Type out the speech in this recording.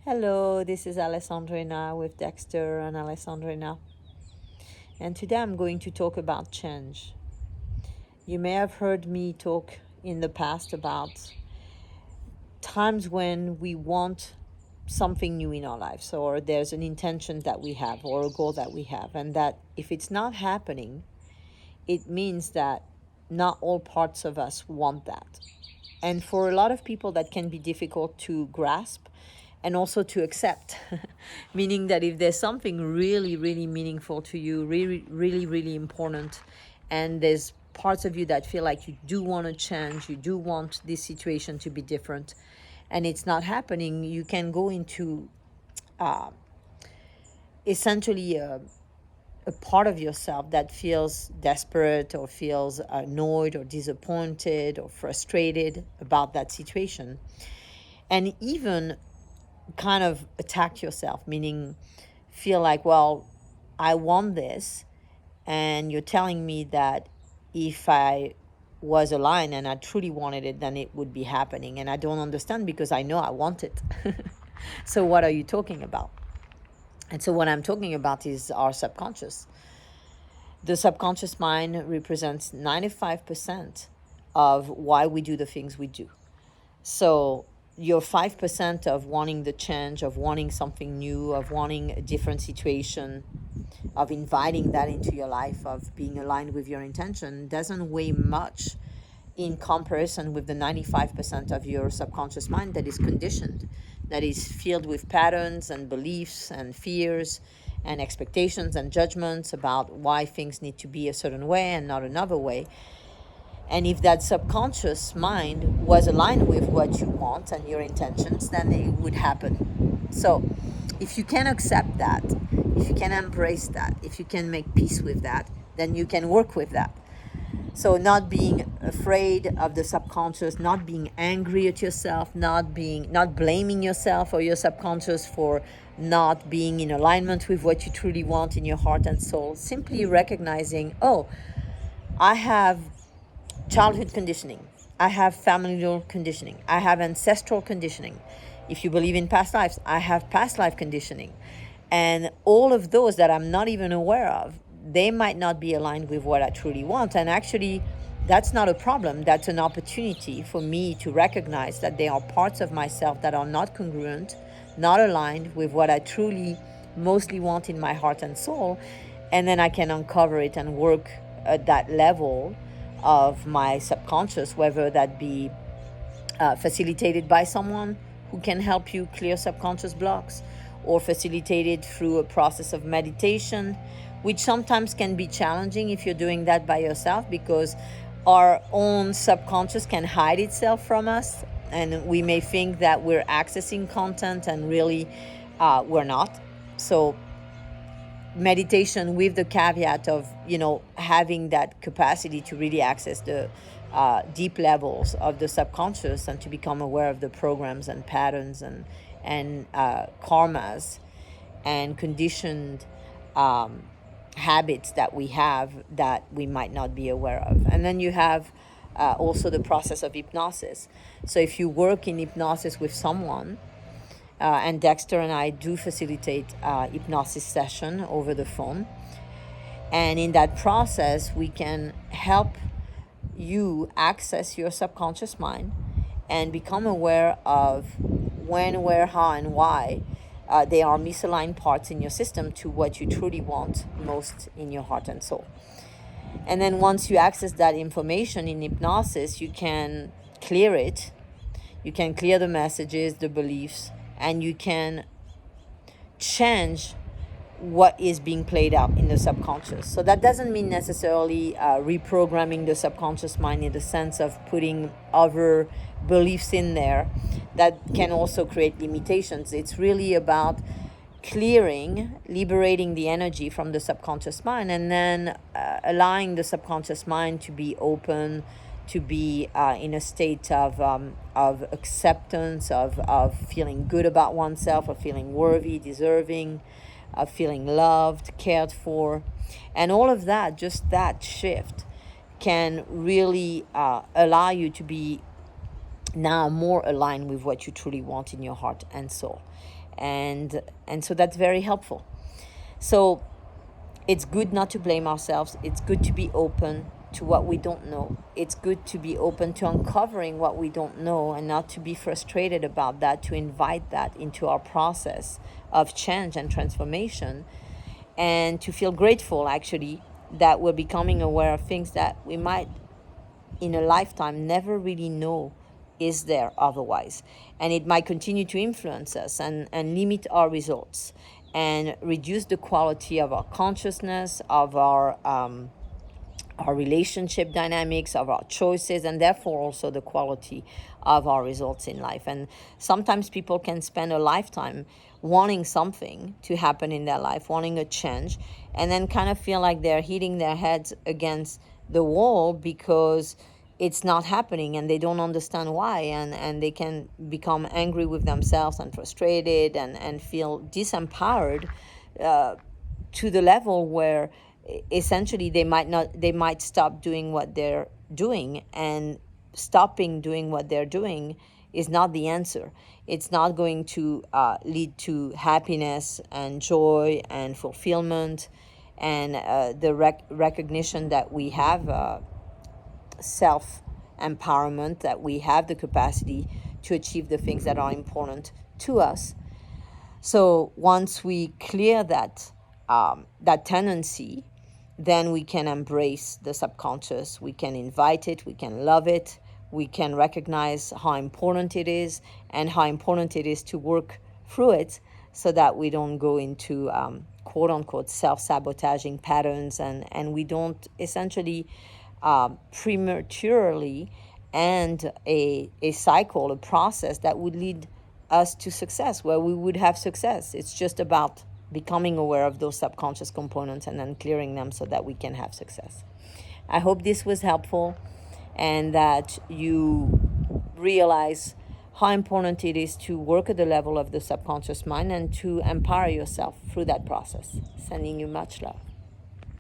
Hello, this is Alessandrina with Dexter and Alessandrina. And today I'm going to talk about change. You may have heard me talk in the past about times when we want something new in our lives, or there's an intention that we have, or a goal that we have, and that if it's not happening, it means that not all parts of us want that. And for a lot of people, that can be difficult to grasp and also to accept. Meaning that if there's something really, really meaningful to you, really, really, really important, and there's parts of you that feel like you do want to change, you do want this situation to be different, and it's not happening, you can go into essentially a part of yourself that feels desperate or feels annoyed or disappointed or frustrated about that situation. And even kind of attack yourself, meaning feel like, well, I want this, and you're telling me that if I was aligned and I truly wanted it, then it would be happening. And I don't understand because I know I want it. So what are you talking about? And so what I'm talking about is our subconscious. The subconscious mind represents 95% of why we do the things we do. So your 5% of wanting the change, of wanting something new, of wanting a different situation, of inviting that into your life, of being aligned with your intention, doesn't weigh much in comparison with the 95% of your subconscious mind that is conditioned, that is filled with patterns and beliefs and fears and expectations and judgments about why things need to be a certain way and not another way. And if that subconscious mind was aligned with what you want and your intentions, then it would happen. So if you can accept that, if you can embrace that, if you can make peace with that, then you can work with that. So not being afraid of the subconscious, not being angry at yourself, not blaming yourself or your subconscious for not being in alignment with what you truly want in your heart and soul. Simply recognizing, oh, I have childhood conditioning, I have familial conditioning, I have ancestral conditioning. If you believe in past lives, I have past life conditioning. And all of those that I'm not even aware of, they might not be aligned with what I truly want. And actually, that's not a problem. That's an opportunity for me to recognize that there are parts of myself that are not congruent, not aligned with what I truly mostly want in my heart and soul. And then I can uncover it and work at that level of my subconscious, whether that be facilitated by someone who can help you clear subconscious blocks, or facilitated through a process of meditation, which sometimes can be challenging if you're doing that by yourself, because our own subconscious can hide itself from us, and we may think that we're accessing content and really we're not. So meditation with the caveat of having that capacity to really access the deep levels of the subconscious and to become aware of the programs and patterns and karmas and conditioned habits that we have that we might not be aware of. And then you have also the process of hypnosis. So if you work in hypnosis with someone, and Dexter and I do facilitate hypnosis session over the phone. And in that process, we can help you access your subconscious mind and become aware of when, where, how, and why there are misaligned parts in your system to what you truly want most in your heart and soul. And then once you access that information in hypnosis, you can clear it. You can clear the messages, the beliefs, and you can change what is being played out in the subconscious. So that doesn't mean necessarily reprogramming the subconscious mind in the sense of putting other beliefs in there that can also create limitations. It's really about clearing, liberating the energy from the subconscious mind, and then allowing the subconscious mind to be open, to be in a state of acceptance, of feeling good about oneself, of feeling worthy, deserving, of feeling loved, cared for. And all of that, just that shift, can really allow you to be now more aligned with what you truly want in your heart and soul. And so that's very helpful. So it's good not to blame ourselves. It's good to be open to what we don't know. It's good to be open to uncovering what we don't know and not to be frustrated about that, to invite that into our process of change and transformation, and to feel grateful actually that we're becoming aware of things that we might in a lifetime never really know is there otherwise. And it might continue to influence us and limit our results and reduce the quality of our consciousness, of our relationship dynamics, of our choices, and therefore also the quality of our results in life. And sometimes people can spend a lifetime wanting something to happen in their life, wanting a change, and then kind of feel like they're hitting their heads against the wall because it's not happening and they don't understand why, and they can become angry with themselves and frustrated and feel disempowered to the level where essentially they might stop doing what they're doing. And stopping doing what they're doing is not the answer. It's not going to lead to happiness and joy and fulfillment and the recognition that we have self empowerment, that we have the capacity to achieve the things that are important to us. So once we clear that tendency, then we can embrace the subconscious. We can invite it. We can love it. We can recognize how important it is and how important it is to work through it so that we don't go into quote unquote self-sabotaging patterns, and we don't essentially prematurely end a cycle, a process that would lead us to success, where we would have success. It's just about becoming aware of those subconscious components and then clearing them so that we can have success. I hope this was helpful and that you realize how important it is to work at the level of the subconscious mind and to empower yourself through that process. Sending you much love.